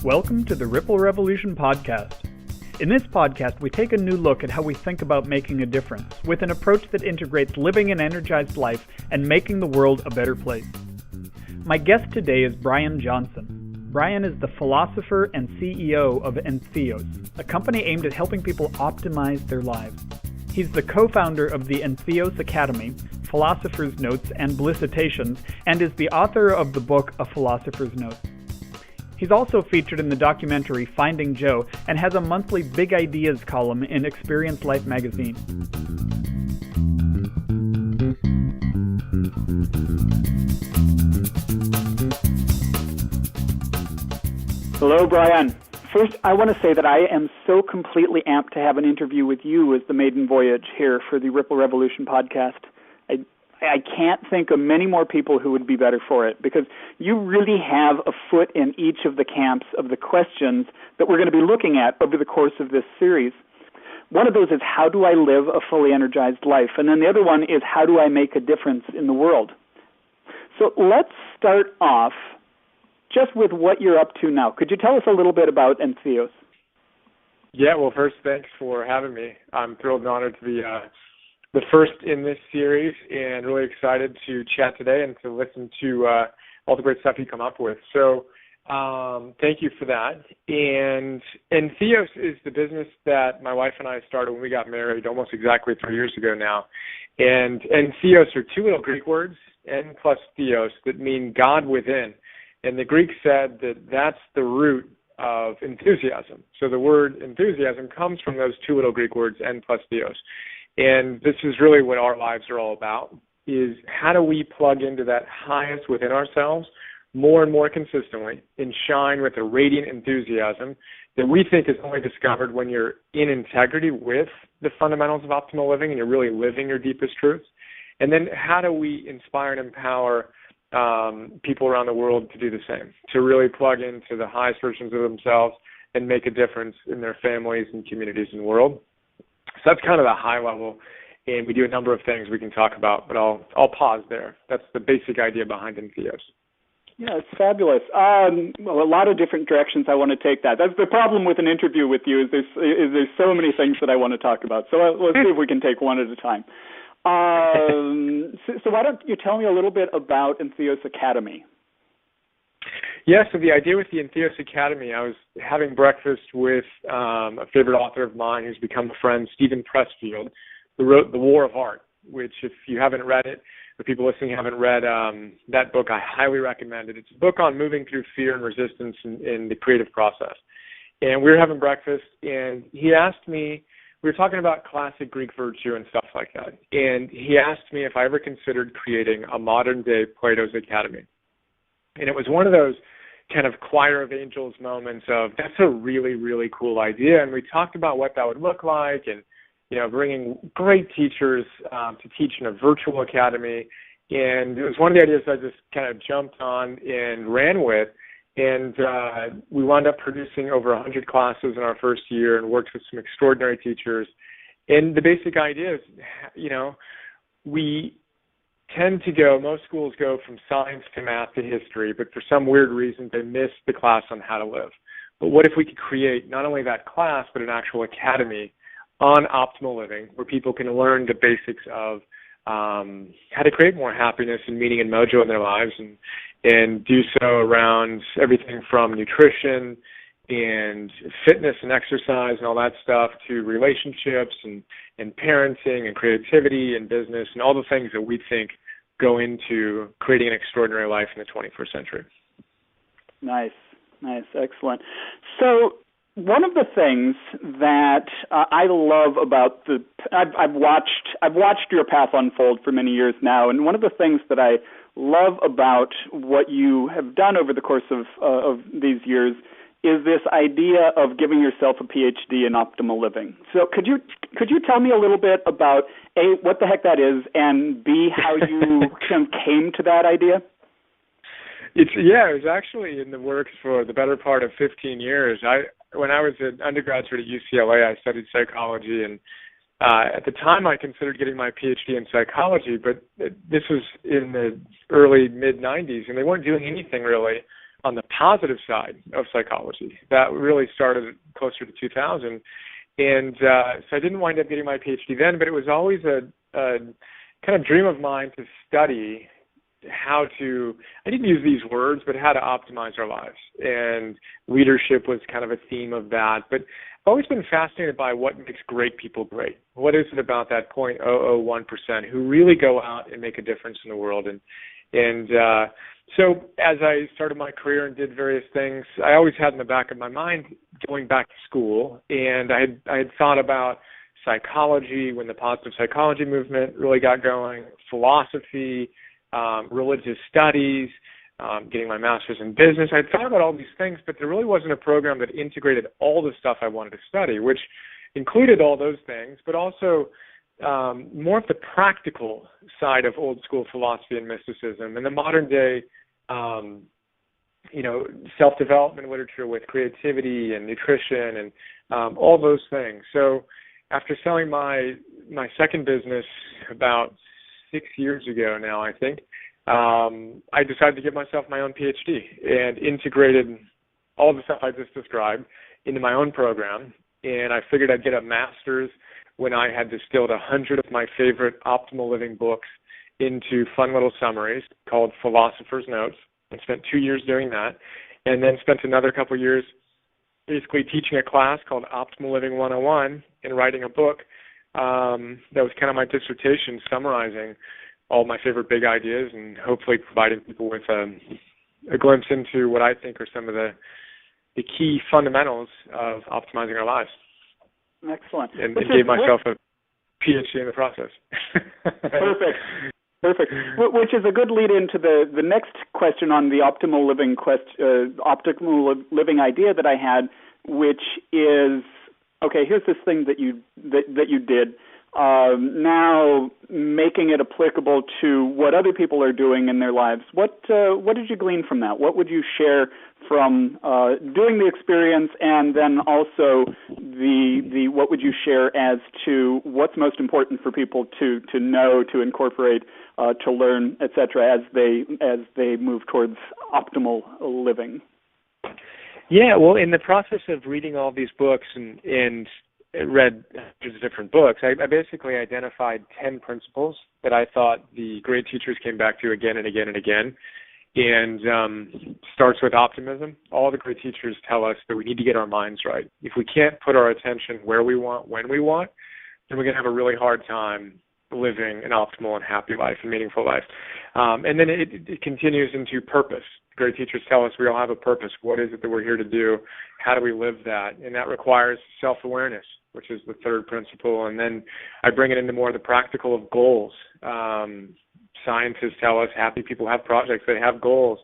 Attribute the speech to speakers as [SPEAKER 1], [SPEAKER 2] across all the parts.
[SPEAKER 1] Welcome to the Ripple Revolution podcast. In this podcast, we take a new look at how we think about making a difference with an approach that integrates living an energized life and making the world a better place. My guest today is Brian Johnson. Brian is the Philosopher and CEO of Anthias, a company aimed at helping people optimize their lives. He's the co-founder of the Anthias Academy, Philosopher's Notes and Blissitations, and is the author of the book A Philosopher's Notes. He's also featured in the documentary Finding Joe and has a monthly Big Ideas column in Experience Life magazine. Hello, Brian. First, I want to say that I am so completely amped to have an interview with you as the maiden voyage here for the Ripple Revolution podcast. I can't think of many more people who would be better for it, because you really have a foot in each of the camps of the questions that we're going to be looking at over the course of this series. One of those is, how do I live a fully energized life? And then the other one is, how do I make a difference in the world? So let's start off just with what you're up to now. Could you tell us a little bit about Anthias?
[SPEAKER 2] Yeah, well, first, thanks for having me. I'm thrilled and honored to be the first in this series, and really excited to chat today and to listen to all the great stuff you come up with. So thank you for that. And theos is the business that my wife and I started when we got married almost exactly 3 years ago now. And theos are two little Greek words, en plus theos, that mean God within. And the Greeks said that that's the root of enthusiasm. So the word enthusiasm comes from those two little Greek words, en plus theos. And this is really what our lives are all about, is how do we plug into that highest within ourselves more and more consistently and shine with a radiant enthusiasm that we think is only discovered when you're in integrity with the fundamentals of optimal living and you're really living your deepest truths. And then how do we inspire and empower people around the world to do the same, to really plug into the highest versions of themselves and make a difference in their families and communities and world. So that's kind of the high level, and we do a number of things we can talk about, but I'll pause there. That's the basic idea behind Anthias.
[SPEAKER 1] Yeah, it's fabulous. Well, a lot of different directions I want to take that. That's the problem with an interview with you, is there's so many things that I want to talk about. So let's see if we can take one at a time. So why don't you tell me a little bit about Anthias Academy?
[SPEAKER 2] Yeah, so the idea with the Anthias Academy, I was having breakfast with a favorite author of mine who's become a friend, Stephen Pressfield, who wrote The War of Art, which if you haven't read it, or people listening haven't read that book, I highly recommend it. It's a book on moving through fear and resistance in the creative process. And we were having breakfast, and he asked me, we were talking about classic Greek virtue and stuff like that, and he asked me if I ever considered creating a modern-day Plato's Academy. And it was one of those kind of choir of angels moments of, that's a really, really cool idea. And we talked about what that would look like and, you know, bringing great teachers to teach in a virtual academy. And it was one of the ideas I just kind of jumped on and ran with. And we wound up producing over 100 classes in our first year and worked with some extraordinary teachers. And the basic idea is, you know, most schools go from science to math to history, but for some weird reason they miss the class on how to live. But what if we could create not only that class, but an actual academy on optimal living where people can learn the basics of how to create more happiness and meaning and mojo in their lives, and do so around everything from nutrition and fitness and exercise and all that stuff to relationships and parenting and creativity and business and all the things that we think go into creating an extraordinary life in the 21st century. Nice,
[SPEAKER 1] excellent. So one of the things that I love about I've watched your path unfold for many years now, and one of the things that I love about what you have done over the course of these years is this idea of giving yourself a PhD in optimal living. So could you tell me a little bit about A, what the heck that is, and B, how you came to that idea?
[SPEAKER 2] It was actually in the works for the better part of 15 years. When I was an undergraduate at UCLA, I studied psychology, and At the time, I considered getting my PhD in psychology, but this was in the early, mid-'90s, and they weren't doing anything really on the positive side of psychology. That really started closer to 2000. And so I didn't wind up getting my PhD then, but it was always a kind of dream of mine to study how to, I didn't use these words, but how to optimize our lives. And leadership was kind of a theme of that. But I've always been fascinated by what makes great people great. What is it about that 0.001% who really go out and make a difference in the world? And so as I started my career and did various things, I always had in the back of my mind going back to school. And I had thought about psychology when the positive psychology movement really got going, philosophy, religious studies, getting my master's in business. I thought about all these things, but there really wasn't a program that integrated all the stuff I wanted to study, which included all those things, but also more of the practical side of old school philosophy and mysticism and the modern day, self-development literature with creativity and nutrition and all those things. So after selling my second business about 6 years ago now, I think, I decided to give myself my own PhD and integrated all the stuff I just described into my own program. And I figured I'd get a master's when I had distilled 100 of my favorite optimal living books into fun little summaries called Philosopher's Notes. I spent 2 years doing that, and then spent another couple of years basically teaching a class called Optimal Living 101 and writing a book that was kind of my dissertation summarizing all my favorite big ideas and hopefully providing people with a glimpse into what I think are some of the key fundamentals of optimizing our lives.
[SPEAKER 3] Excellent.
[SPEAKER 2] And gave myself a PhD in the process.
[SPEAKER 3] Perfect. Which is a good lead into the next question on the optimal living idea that I had, which is, okay, here's this thing that you did. Now making it applicable to what other people are doing in their lives. What did you glean from that? What would you share from doing the experience, and then also the what would you share as to what's most important for people to know, to incorporate, to learn, etc. as they move towards optimal living?
[SPEAKER 2] Yeah, well, in the process of reading all these books and read hundreds of different books, I basically identified 10 principles that I thought the great teachers came back to again and again and again. And starts with optimism. All the great teachers tell us that we need to get our minds right. If we can't put our attention where we want, when we want, then we're going to have a really hard time living an optimal and happy life, a meaningful life. And then it continues into purpose. Great teachers tell us we all have a purpose. What is it that we're here to do? How do we live that? And that requires self-awareness, which is the third principle. And then I bring it into more of the practical of goals. Scientists tell us happy people have projects, they have goals.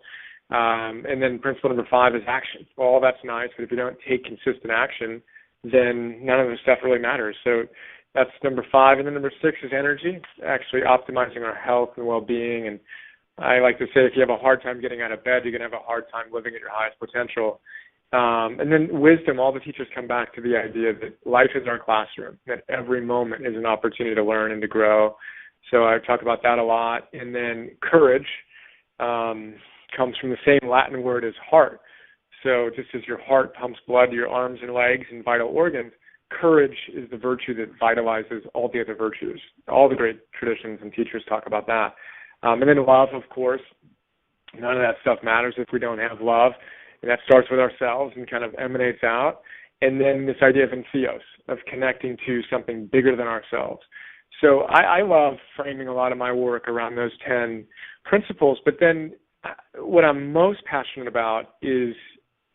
[SPEAKER 2] And then principle number 5 is action. Well, all that's nice, but if you don't take consistent action, then none of the stuff really matters. So that's number 5. And then number 6 is energy, actually optimizing our health and well-being. And I like to say if you have a hard time getting out of bed, you're going to have a hard time living at your highest potential. And then wisdom, all the teachers come back to the idea that life is our classroom, that every moment is an opportunity to learn and to grow. So I talk about that a lot. And then courage comes from the same Latin word as heart. So just as your heart pumps blood to your arms and legs and vital organs, courage is the virtue that vitalizes all the other virtues. All the great traditions and teachers talk about that. And then love, of course. None of that stuff matters if we don't have love. And that starts with ourselves and kind of emanates out. And then this idea of NCOs, of connecting to something bigger than ourselves. So I love framing a lot of my work around those 10 principles. But then what I'm most passionate about is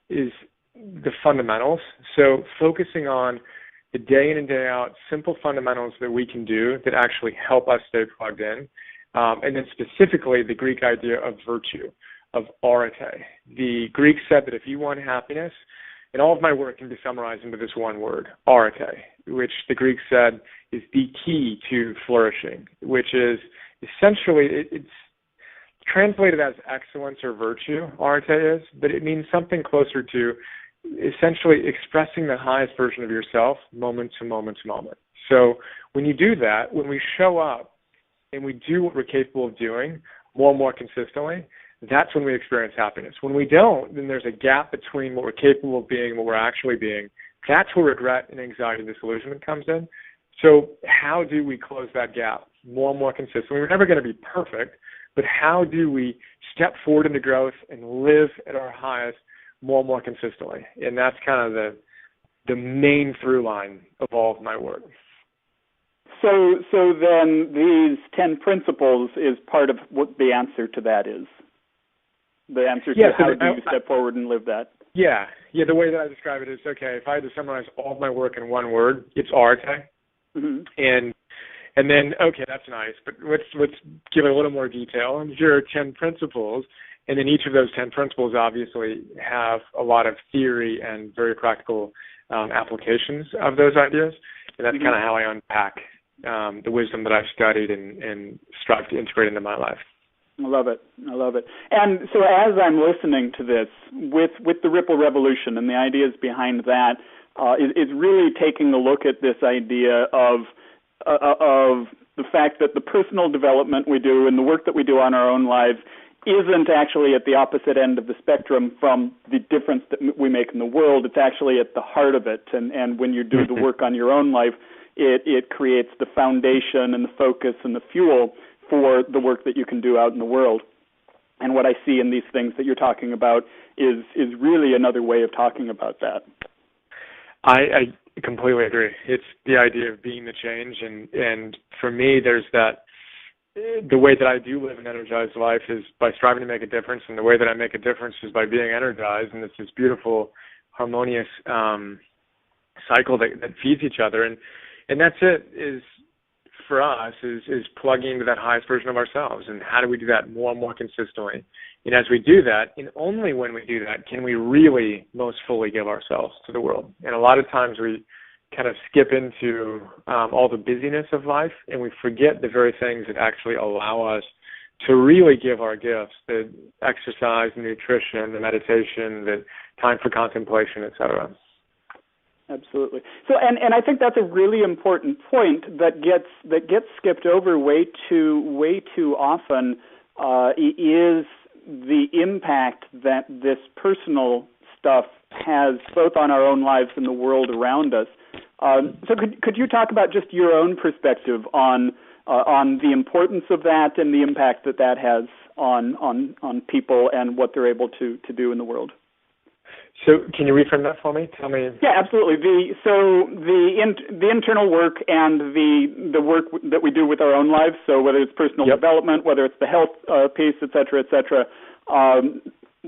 [SPEAKER 2] the fundamentals. So focusing on the day in and day out simple fundamentals that we can do that actually help us stay plugged in. And then specifically the Greek idea of virtue, of arete. The Greeks said that if you want happiness, and all of my work can be summarized into this one word, arete, which the Greeks said is the key to flourishing, which is essentially, it's translated as excellence or virtue, arete is, but it means something closer to essentially expressing the highest version of yourself moment to moment to moment. So when you do that, when we show up and we do what we're capable of doing more and more consistently, that's when we experience happiness. When we don't, then there's a gap between what we're capable of being and what we're actually being. That's where regret and anxiety and disillusionment comes in. So how do we close that gap more and more consistently? We're never going to be perfect, but how do we step forward into growth and live at our highest more and more consistently? And that's kind of the main through line of all of my work.
[SPEAKER 3] So then these 10 principles is part of what the answer to that is. The answer to how do you step forward and live that?
[SPEAKER 2] Yeah. The way that I describe it is, okay, if I had to summarize all of my work in one word, it's arte. Mm-hmm. And then, okay, that's nice, but let's give it a little more detail. And here are 10 principles, and then each of those 10 principles obviously have a lot of theory and very practical applications of those ideas. And that's kind of how I unpack the wisdom that I've studied and strive to integrate into my life.
[SPEAKER 3] I love it. And so as I'm listening to this, with the Ripple Revolution and the ideas behind that, is really taking a look at this idea of the fact that the personal development we do and the work that we do on our own lives isn't actually at the opposite end of the spectrum from the difference that we make in the world. It's actually at the heart of it. And when you do the work on your own life, it creates the foundation and the focus and the fuel for the work that you can do out in the world. And what I see in these things that you're talking about is really another way of talking about that.
[SPEAKER 2] I completely agree. It's the idea of being the change, and for me, there's that. The way that I do live an energized life is by striving to make a difference, and the way that I make a difference is by being energized, and it's this beautiful, harmonious cycle that feeds each other, and that's it. Is for us is plugging into that highest version of ourselves, and how do we do that more and more consistently? And as we do that, and only when we do that, can we really most fully give ourselves to the world. And a lot of times we kind of skip into all the busyness of life, and we forget the very things that actually allow us to really give our gifts, the exercise, the nutrition, the meditation, the time for contemplation, etc.
[SPEAKER 3] Absolutely. So, and I think that's a really important point that gets skipped over way too often. Is the impact that this personal stuff has both on our own lives and the world around us. So could you talk about just your own perspective on the importance of that and the impact that has on people and what they're able to do in the world?
[SPEAKER 2] So can you reframe that for me? Tell me.
[SPEAKER 3] Yeah, absolutely. The internal work and the work that we do with our own lives, so whether it's personal development, whether it's the health piece, et cetera,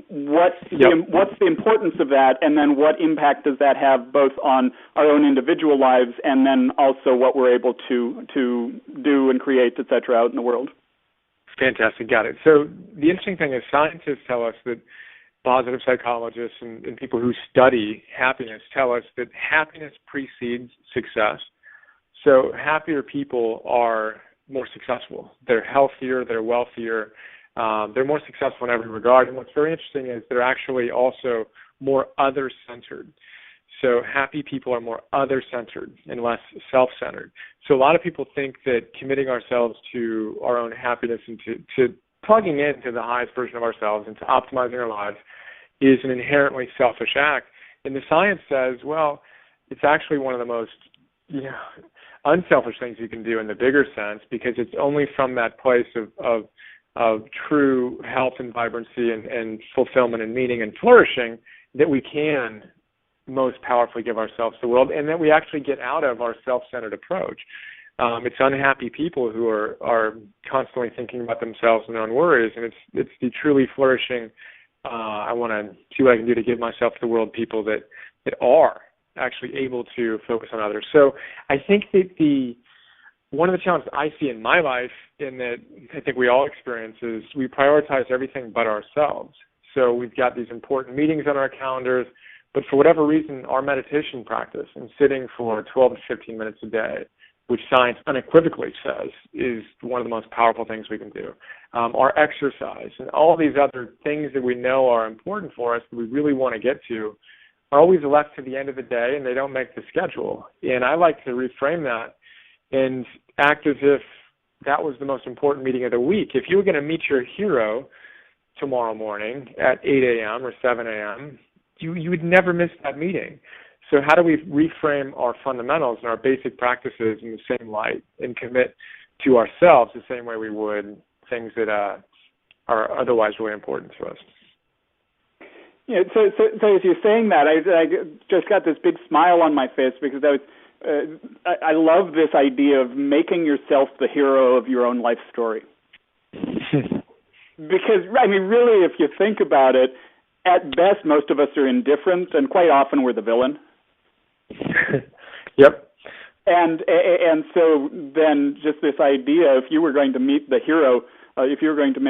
[SPEAKER 3] what's the importance of that, and then what impact does that have both on our own individual lives and then also what we're able to do and create, et cetera, out in the world?
[SPEAKER 2] Fantastic. Got it. So the interesting thing is scientists tell us that positive psychologists and people who study happiness tell us that happiness precedes success. So happier people are more successful. They're healthier, they're wealthier, they're more successful in every regard. And what's very interesting is they're actually also more other-centered. So happy people are more other-centered and less self-centered. So a lot of people think that committing ourselves to our own happiness and to plugging into the highest version of ourselves and to optimizing our lives is an inherently selfish act. And the science says, well, it's actually one of the most unselfish things you can do in the bigger sense, because it's only from that place of true health and vibrancy and fulfillment and meaning and flourishing that we can most powerfully give ourselves to the world, and that we actually get out of our self-centered approach. It's unhappy people who are constantly thinking about themselves and their own worries, and it's the truly flourishing, I want to see what I can do to give myself to the world people that are actually able to focus on others. So I think that one of the challenges I see in my life, and that I think we all experience, is we prioritize everything but ourselves. So we've got these important meetings on our calendars, but for whatever reason, our meditation practice and sitting for 12 to 15 minutes a day, which science unequivocally says is one of the most powerful things we can do, our exercise, and all these other things that we know are important for us that we really want to get to, are always left to the end of the day, and they don't make the schedule. And I like to reframe that and act as if that was the most important meeting of the week. If you were going to meet your hero tomorrow morning at 8 a.m. or 7 a.m., you would never miss that meeting. So how do we reframe our fundamentals and our basic practices in the same light and commit to ourselves the same way we would things that are otherwise really important to us?
[SPEAKER 3] Yeah, so as you're saying that, I just got this big smile on my face because I love this idea of making yourself the hero of your own life story. Because, I mean, really, if you think about it, at best, most of us are indifferent, and quite often we're the villain.
[SPEAKER 2] Yep.
[SPEAKER 3] And so then just this idea, if you were going to meet the hero, if you were going to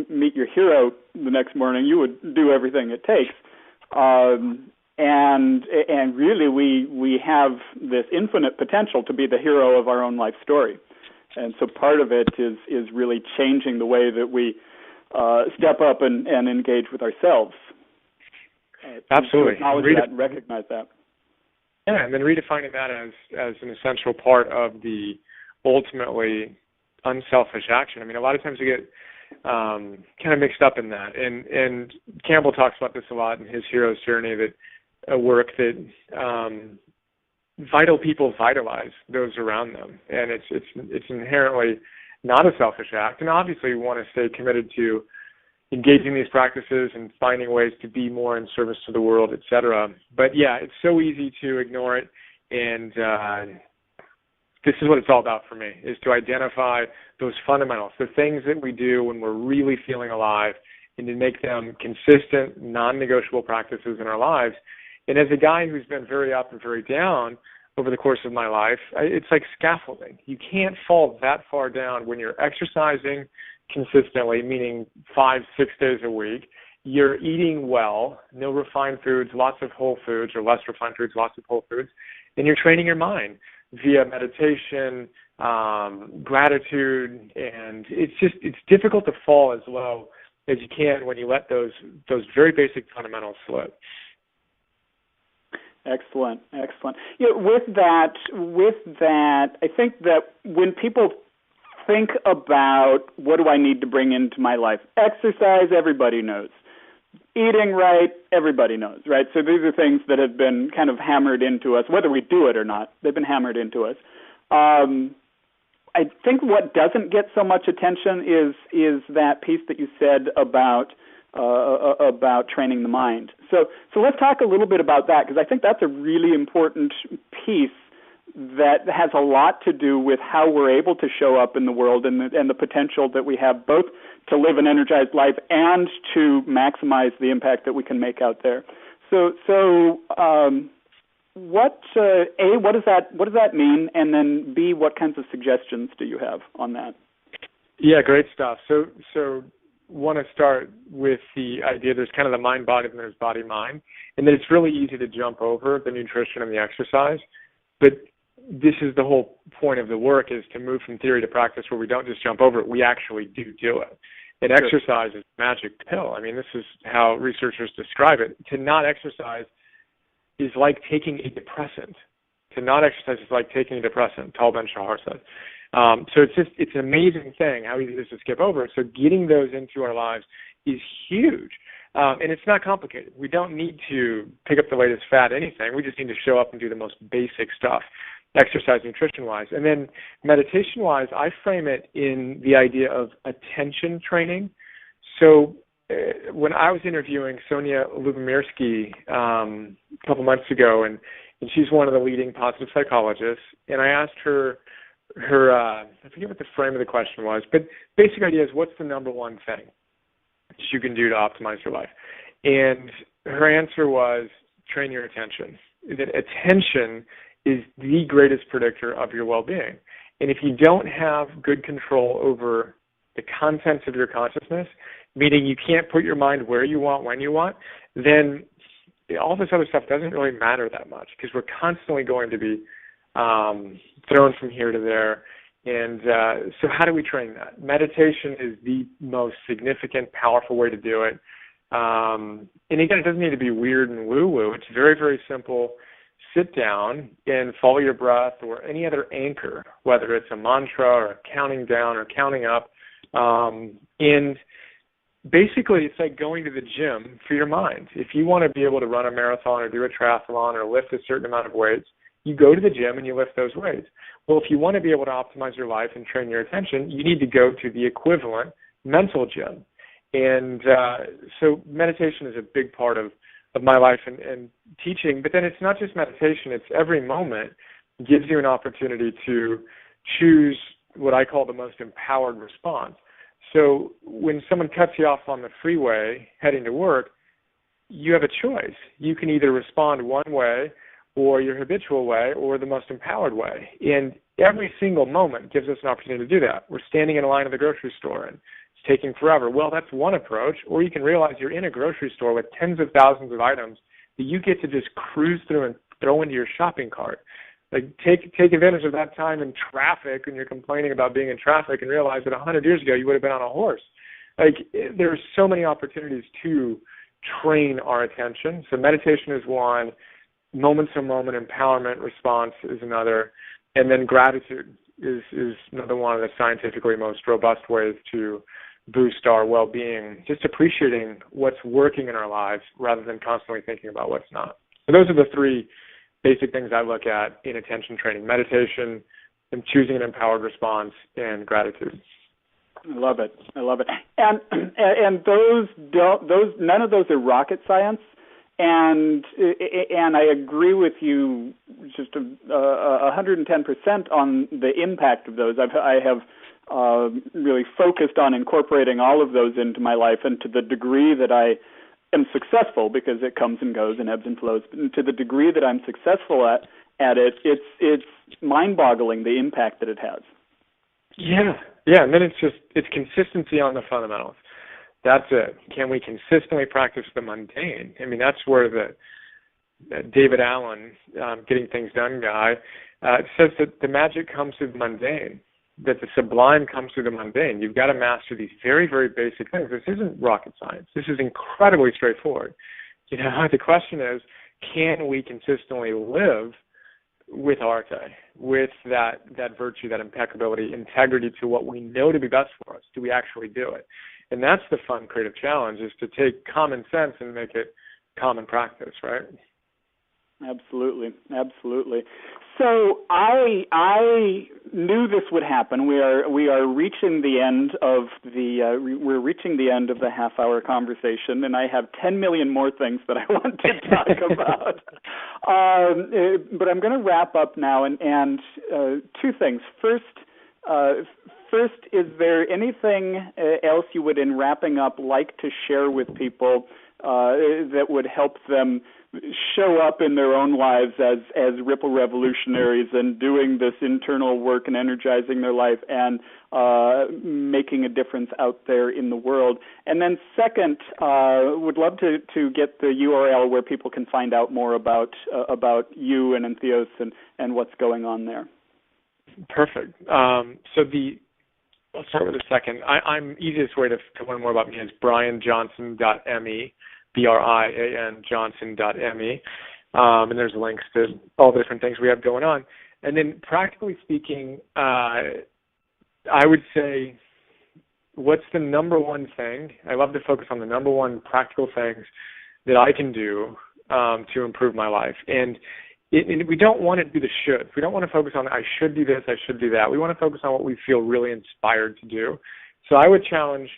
[SPEAKER 3] meet your hero the next morning, you would do everything it takes. And really, we have this infinite potential to be the hero of our own life story. And so part of it is really changing the way that we step up and engage with ourselves.
[SPEAKER 2] Absolutely.
[SPEAKER 3] To acknowledge that and recognize that.
[SPEAKER 2] Yeah, and then redefining that as an essential part of the ultimately unselfish action. I mean, a lot of times we get kind of mixed up in that. And Campbell talks about this a lot in his hero's journey, that work that vital people vitalize those around them. And it's inherently not a selfish act. And obviously we want to stay committed to engaging these practices and finding ways to be more in service to the world, et cetera. But yeah, it's so easy to ignore it. And this is what it's all about for me, is to identify those fundamentals, the things that we do when we're really feeling alive, and to make them consistent, non-negotiable practices in our lives. And as a guy who's been very up and very down over the course of my life, it's like scaffolding. You can't fall that far down when you're exercising consistently, meaning 5-6 days a week. You're eating well, no refined foods, lots of whole foods, or less refined foods, lots of whole foods, and you're training your mind via meditation, gratitude, and it's difficult to fall as low as you can when you let those very basic fundamentals slip.
[SPEAKER 3] Excellent. You know, with that, I think that when people think about what do I need to bring into my life, exercise, everybody knows. Eating right, everybody knows, right? So these are things that have been kind of hammered into us, whether we do it or not. They've been hammered into us. I think what doesn't get so much attention is that piece that you said about training the mind. So let's talk a little bit about that, because I think that's a really important piece that has a lot to do with how we're able to show up in the world and the potential that we have both to live an energized life and to maximize the impact that we can make out there. So what does that mean? And then B, what kinds of suggestions do you have on that?
[SPEAKER 2] Yeah, great stuff. So want to start with the idea there's kind of the mind-body and there's body-mind, and that it's really easy to jump over the nutrition and the exercise. But this is the whole point of the work, is to move from theory to practice, where we don't just jump over it, we actually do it. And exercise is a magic pill. I mean, this is how researchers describe it. To not exercise is like taking a depressant. To not exercise is like taking a depressant, Tal Ben-Shahar said. So it's an amazing thing how easy it is to skip over it. So getting those into our lives is huge. And it's not complicated. We don't need to pick up the latest fad, anything. We just need to show up and do the most basic stuff, exercise, nutrition-wise. And then meditation-wise, I frame it in the idea of attention training. So when I was interviewing Sonia Lubomirsky a couple months ago, and she's one of the leading positive psychologists, and I asked her I forget what the frame of the question was, but basic idea is, what's the number one thing that you can do to optimize your life? And her answer was, train your attention. That attention is the greatest predictor of your well-being. And if you don't have good control over the contents of your consciousness, meaning you can't put your mind where you want, when you want, then all this other stuff doesn't really matter that much, because we're constantly going to be thrown from here to there. And so how do we train that? Meditation is the most significant, powerful way to do it. And again, it doesn't need to be weird and woo-woo. It's very, very simple. sit down and follow your breath or any other anchor, whether it's a mantra or counting down or counting up. And basically, it's like going to the gym for your mind. If you want to be able to run a marathon or do a triathlon or lift a certain amount of weights, you go to the gym and you lift those weights. Well, if you want to be able to optimize your life and train your attention, you need to go to the equivalent mental gym. And so meditation is a big part of my life and teaching. But then it's not just meditation. It's every moment gives you an opportunity to choose what I call the most empowered response. So when someone cuts you off on the freeway heading to work, you have a choice. You can either respond one way or your habitual way or the most empowered way. And every single moment gives us an opportunity to do that. We're standing in a line at the grocery store and it's taking forever. Well, that's one approach. Or you can realize you're in a grocery store with tens of thousands of items that you get to just cruise through and throw into your shopping cart. Like take advantage of that time in traffic when you're complaining about being in traffic and realize that 100 years ago you would have been on a horse. Like there's so many opportunities to train our attention. So meditation is one, moment-to-moment empowerment response is another, and then gratitude is another one of the scientifically most robust ways to boost our well-being, just appreciating what's working in our lives rather than constantly thinking about what's not. So those are the three basic things I look at in attention training: meditation, and choosing an empowered response, and gratitude.
[SPEAKER 3] I love it. And those none of those are rocket science. And I agree with you just 110% on the impact of those. I have really focused on incorporating all of those into my life, and to the degree that I am successful, because it comes and goes and ebbs and flows, but to the degree that I'm successful at it, it's mind-boggling the impact that it has. Yeah,
[SPEAKER 2] and then it's consistency on the fundamentals. That's it. Can we consistently practice the mundane? I mean, that's where the David Allen, Getting Things Done guy, says that the magic comes through the mundane, that the sublime comes through the mundane. You've got to master these very, very basic things. This isn't rocket science. This is incredibly straightforward. You know, the question is, can we consistently live with arte, with that virtue, that impeccability, integrity to what we know to be best for us? Do we actually do it? And that's the fun creative challenge, is to take common sense and make it common practice, right?
[SPEAKER 3] Absolutely. So I knew this would happen. We are reaching the end of the half-hour conversation, and I have 10 million more things that I want to talk about. But I'm going to wrap up now, and two things. First, is there anything else you would, in wrapping up, like to share with people that would help them show up in their own lives as Ripple revolutionaries and doing this internal work and energizing their life and making a difference out there in the world? And then second, would love to get the URL where people can find out more about you and Anthias and what's going on there.
[SPEAKER 2] Perfect. I'll start with the second. I'm easiest way to learn more about me is brianjohnson.me, BRIAN Johnson.me, and there's links to all the different things we have going on. And then practically speaking, I would say, what's the number one thing? I love to focus on the number one practical things that I can do to improve my life. And we don't want to do the should. We don't want to focus on, I should do this, I should do that. We want to focus on what we feel really inspired to do. So I would challenge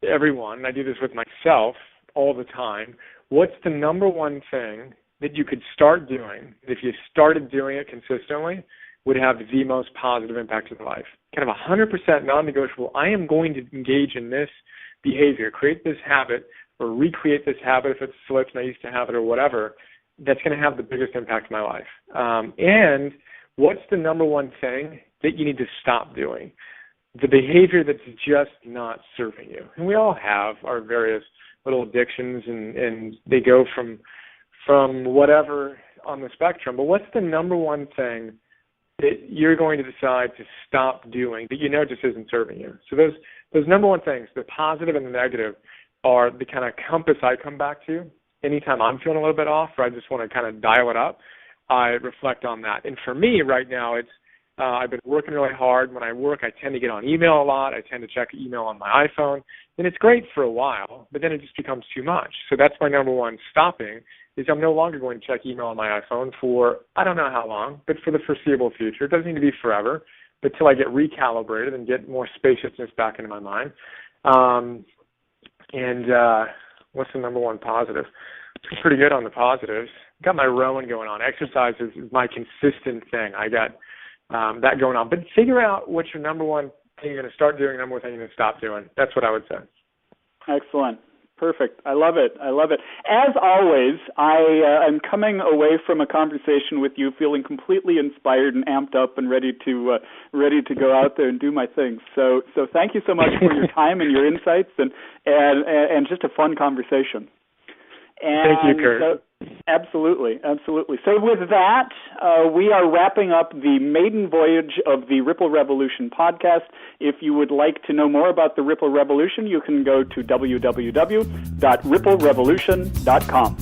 [SPEAKER 2] everyone, and I do this with myself all the time, what's the number one thing that you could start doing, if you started doing it consistently, would have the most positive impact in life? Kind of 100% non-negotiable. I am going to engage in this behavior, create this habit, or recreate this habit if it's slips and I used to have it or whatever, that's going to have the biggest impact in my life. And what's the number one thing that you need to stop doing? The behavior that's just not serving you. And we all have our various little addictions, and they go from whatever on the spectrum. But what's the number one thing that you're going to decide to stop doing that you know just isn't serving you? So those number one things, the positive and the negative, are the kind of compass I come back to anytime I'm feeling a little bit off, or I just want to kind of dial it up. I reflect on that. And for me right now, it's I've been working really hard. When I work, I tend to get on email a lot. I tend to check email on my iPhone. And it's great for a while, but then it just becomes too much. So that's my number one stopping, is I'm no longer going to check email on my iPhone for I don't know how long, but for the foreseeable future. It doesn't need to be forever, but till I get recalibrated and get more spaciousness back into my mind. What's the number one positive? I'm pretty good on the positives. Got my rowing going on. Exercise is my consistent thing. I got that going on. But figure out what your number one thing you're going to start doing, number one thing you're going to stop doing. That's what I would say.
[SPEAKER 3] Excellent. Perfect. I love it. I love it. As always, I'm coming away from a conversation with you feeling completely inspired and amped up and ready to go out there and do my thing. So thank you so much for your time and your insights and just a fun conversation.
[SPEAKER 2] And thank you, Kurt.
[SPEAKER 3] Absolutely. So with that, we are wrapping up the maiden voyage of the Ripple Revolution podcast. If you would like to know more about the Ripple Revolution, you can go to www.ripplerevolution.com.